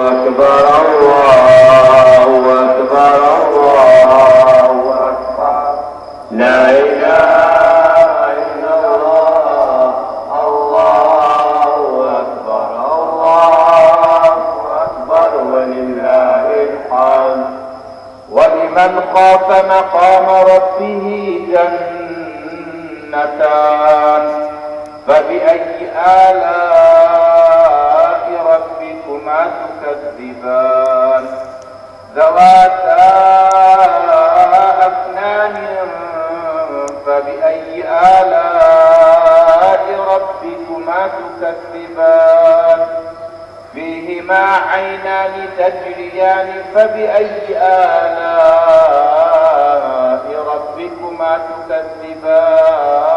أكبر الله أكبر الله أكبر لا إله إلا الله الله أكبر الله أكبر ولله الحمد ولمن خاف مقام ربه جنتان فبأي آلاء ربكما تكذبان ذواتا أفنان فبأي آلاء ربكما تكذبان فيهما عينان تجريان فبأي آلاء ربكما تكذبان